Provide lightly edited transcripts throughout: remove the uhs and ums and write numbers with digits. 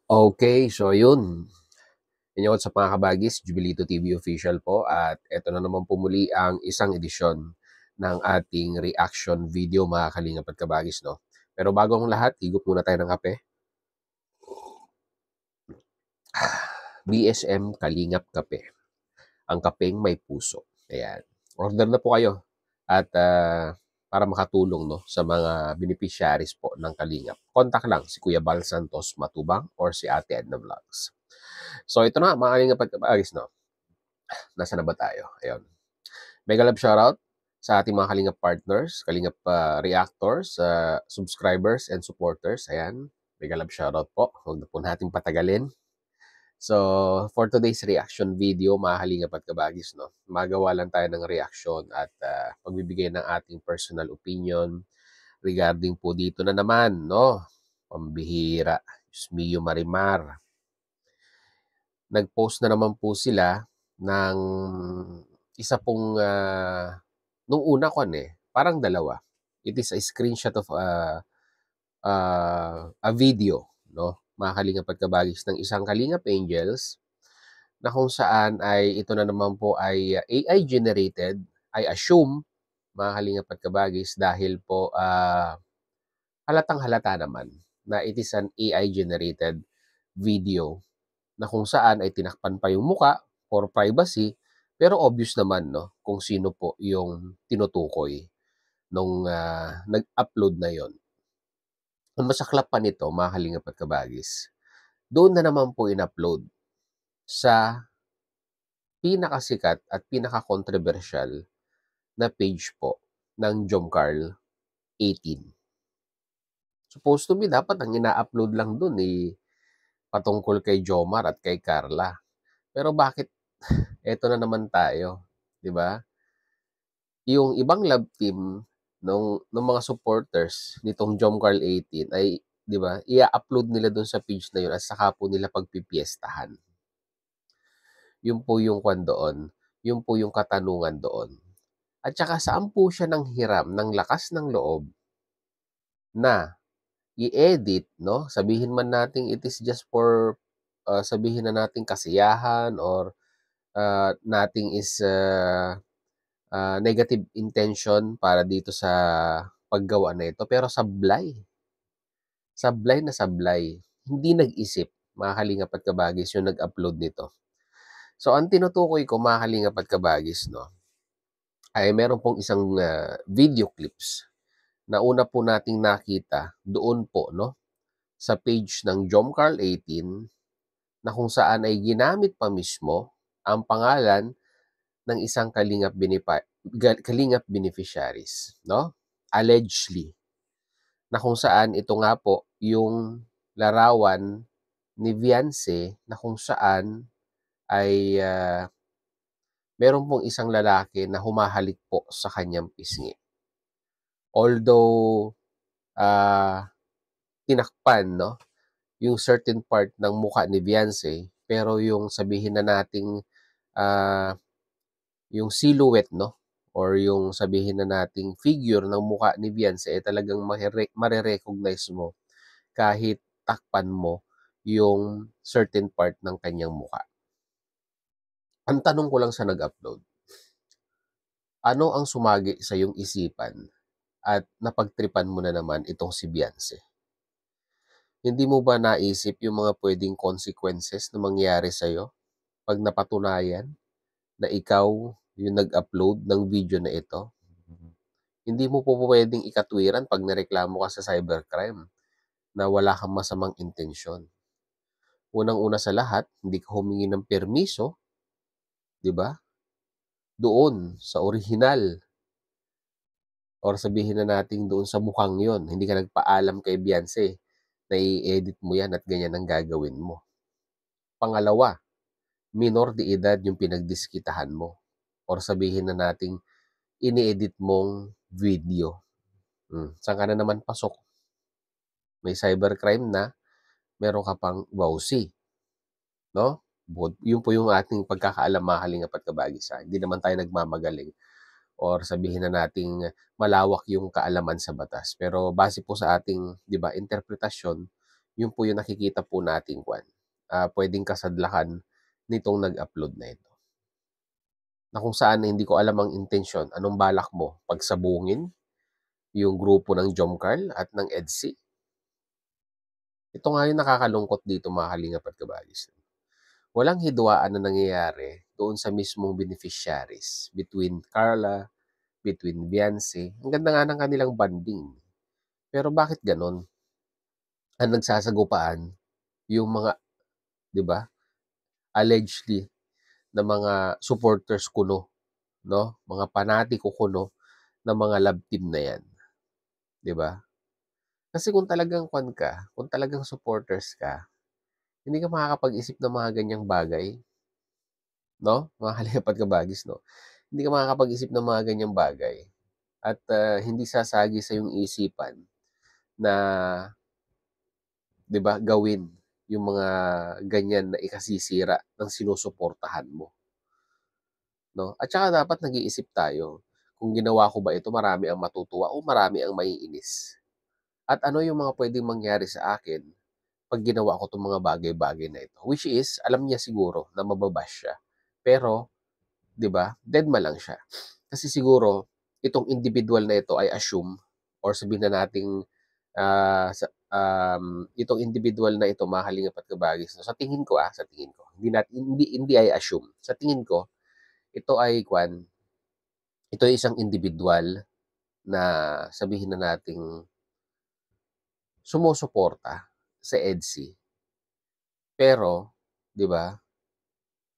Okay, so yun. Inyong sa mga kabagis, Jubilito TV official po at eto na naman po muli ang isang edisyon ng ating reaction video mga kalingap at kabagis, no? Pero bago ang lahat, higop muna tayo ng kape. BSM Kalingap Kape. Ang kapeng may puso. Ayan. Order na po kayo at para makatulong no sa mga beneficiaries po ng Kalingap. Contact lang si Kuya Bal Santos Matubang or si Ate Edna Vlogs. So ito na mga kalingap at kabagis, no? Nasa na ba tayo? Ayun. Mega love shoutout sa ating mga Kalingap partners, Kalingap reactors, subscribers and supporters. Ayan. Mega love shoutout po. Huwag na po natin patagalin. So, for today's reaction video, mga Kalingap at kabagis, no? Magawa lang tayo ng reaction at pagbibigay ng ating personal opinion regarding po dito na naman, no? Pambihira. Diyos mio Marimar. Nag-post na naman po sila ng isa pong nung una ko parang dalawa. It is a screenshot of a video, no? Mga Kalingap at kabagis ng isang Kalingap Angels na kung saan ay ito na naman po ay AI generated, I assume, mga Kalingap at kabagis, dahil po halatang halata naman na it is an AI generated video na kung saan ay tinakpan pa yung muka for privacy, pero obvious naman no kung sino po yung tinutukoy nung nag-upload na yon. Ang masaklap pa nito, mga Kalingap at kabagis, doon na naman po in-upload sa pinakasikat at pinaka-controversial na page po ng Jomcarl 18. Supposed to be dapat ang ina-upload lang doon patungkol kay Jomar at kay Carla. Pero bakit eto na naman tayo, 'di ba? Yung ibang love team nung mga supporters nitong Jomcarl 18 ay 'di ba, i-upload nila doon sa page na yun at saka po nila pagpipiestahan. Yun po yung kwan doon, yun po yung katanungan doon. At saka saan po siya nang hiram ng lakas ng loob na i-edit, no? Sabihin man natin it is just for sabihin na natin kasiyahan or nating is negative intention para dito sa paggawa na ito. Pero sablay. Sablay na sablay. Hindi nag-isip, mga Kalingap at kabagis, yung nag-upload nito. So, ang tinutukoy ko, mga Kalingap at kabagis, no, ay meron pong isang video clips na una po nating nakita doon po, no, sa page ng Jomcarl 18 na kung saan ay ginamit pa mismo ang pangalan ng isang Kalingap beneficiaries, no? Allegedly. Na kung saan ito nga po yung larawan ni Viance na kung saan ay meron pong isang lalaki na humahalik po sa kanyang pisngi. Although tinakpan, no, yung certain part ng mukha ni Viance, pero yung sabihin na nating yung silhouette, no, or yung sabihin na nating figure ng mukha ni Viance talagang mare-recognize mo kahit takpan mo yung certain part ng kanyang mukha. Ang tanong ko lang sa nag-upload, ano ang sumagi sa iyong isipan at napagtripan mo na naman itong si Viance? Hindi mo ba naisip yung mga pwedeng consequences na mangyari sa'yo pag napatunayan na ikaw yung nag-upload ng video na ito? Hindi mo po pwedeng ikatwiran pag nareklamo ka sa cybercrime na wala kang masamang intensyon. Unang-una sa lahat, hindi ka humingi ng permiso, di ba? Doon sa original or sabihin na natin doon sa mukhang yon, hindi ka nagpaalam kay Beyonce na i-edit mo yan at ganyan ang gagawin mo. Pangalawa, minor de edad yung pinagdiskitahan mo or sabihin na nating ini-edit mong video. Saan ka na naman pasok? May cybercrime na, meron ka pang wawsi, no? Yun po yung ating pagkakaalam, mga Kalingap at kabagis. Hindi naman tayo nagmamagaling or sabihin na nating malawak yung kaalaman sa batas. Pero base po sa ating, 'di ba, interpretasyon, yun po yung nakikita po nating pwedeng kasadlakan nitong nag-upload na ito. Na kung saan na hindi ko alam ang intensyon, anong balak mo? Pagsabungin yung grupo ng Jomcarl at ng EDSI? Ito nga yung nakakalungkot dito mga kalingap at kabagis. Walang hidwaan na nangyayari doon sa mismong beneficiaries between Carla, between Beyonce. Ang ganda nga ng kanilang banding. Pero bakit ganon? Ang nagsasagupaan yung mga, 'di ba? Allegedly na mga supporters kuno, no? Mga panatiko kuno ng mga love team na 'yan, 'di ba? Kasi kung talagang kung talagang supporters ka, hindi ka makakapag-isip ng mga ganyang bagay, no? Mga kalihap kabagis, no? Hindi ka makakapag-isip ng mga ganyang bagay at hindi sasagi sa iyong isipan na, 'di ba, gawin yung mga ganyan na ikasisira ng sinusuportahan mo, no? At saka dapat nag-iisip tayo, kung ginawa ko ba ito, marami ang matutuwa o marami ang maiinis? At ano yung mga pwedeng mangyari sa akin pag ginawa ko 'tong mga bagay-bagay na ito? Which is, alam niya siguro na mababash siya. Pero, 'di ba, dedma lang siya. Kasi siguro, itong individual na ito ay assume or sabihin na nating itong individual na ito, mga kalingap at kabagis, no, sa tingin ko, sa tingin ko, hindi ay assume. Sa tingin ko, ito ay ito ay isang individual na sabihin na nating sumusuporta sa EDSI. Pero, 'di ba,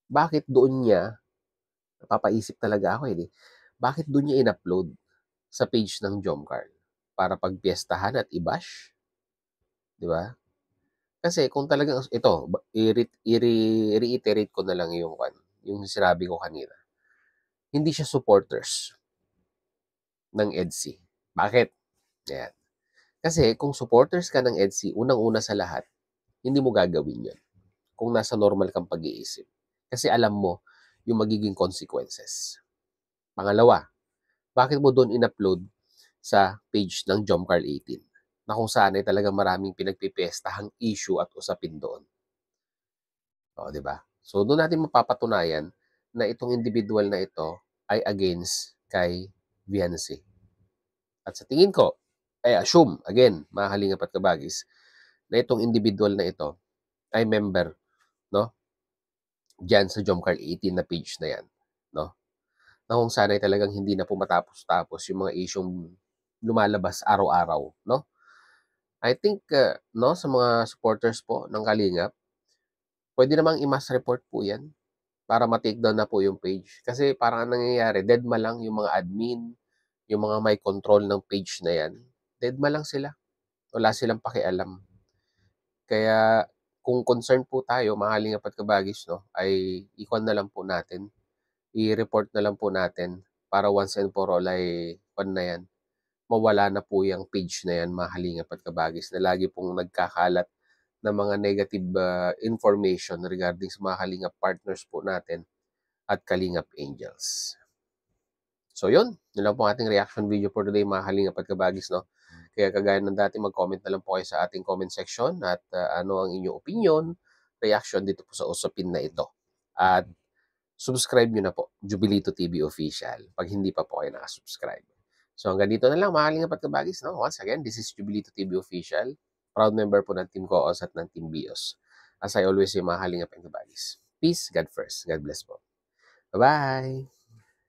bakit doon niya, napapaisip talaga ako bakit doon niya in-upload sa page ng Jomcarl? Para pagpiestahan at i-bash, 'di ba? Kasi kung talagang ito, i-reiterate ko na lang yung sinabi ko kanina. Hindi siya supporters ng EDSI. Bakit? Ayan. Kasi kung supporters ka ng EDSI, unang-una sa lahat, hindi mo gagawin 'yon kung nasa normal kang pag-iisip. Kasi alam mo yung magiging consequences. Pangalawa, bakit mo doon in-upload sa page ng Jomcarl 18 na kung saan ay talagang maraming pinagpipestahang issue at usapin doon? O, di ba? So, doon natin mapapatunayan na itong individual na ito ay against kay Viancy. At sa tingin ko, I assume, again, mga kalingap at kabagis, na itong individual na ito ay member, no, dyan sa Jomcarl 18 na page na yan, no? Na kung saan ay talagang hindi na po matapos-tapos yung mga isyong lumalabas araw-araw, no? I think, no, sa mga supporters po ng Kalingap, pwede namang i-mass report po yan para ma-take down na po yung page. Kasi parang ang nangyayari, deadma lang yung mga admin, yung mga may control ng page na yan. Deadma lang sila. Wala silang pakialam. Kaya kung concern po tayo, mga Kalingap at kabagis, no, ay ikon na lang po natin. I-report na lang po natin para once and for all ay na yan, mawala na po yung page na yan, mga Kalingap at kabagis, na lagi pong nagkakalat ng mga negative information regarding sa mga Kalingap partners po natin at Kalingap Angels. So yun lang po ating reaction video for today, mga Kalingap at kabagis, no? Kaya kagaya ng dati, mag-comment na lang po kayo sa ating comment section at ano ang inyong opinion, reaction dito po sa usapin na ito. At subscribe nyo na po, Jubilito TV Official, pag hindi pa po kayo nakasubscribe. So hanggang dito na lang, mga Kalingap at kabagis, no? Once again, this is Jubilito TV Official, proud member po ng Team Coos at ng Team Bios. As I always say, mga Kalingap at kabagis, peace, God first. God bless po. Bye-bye!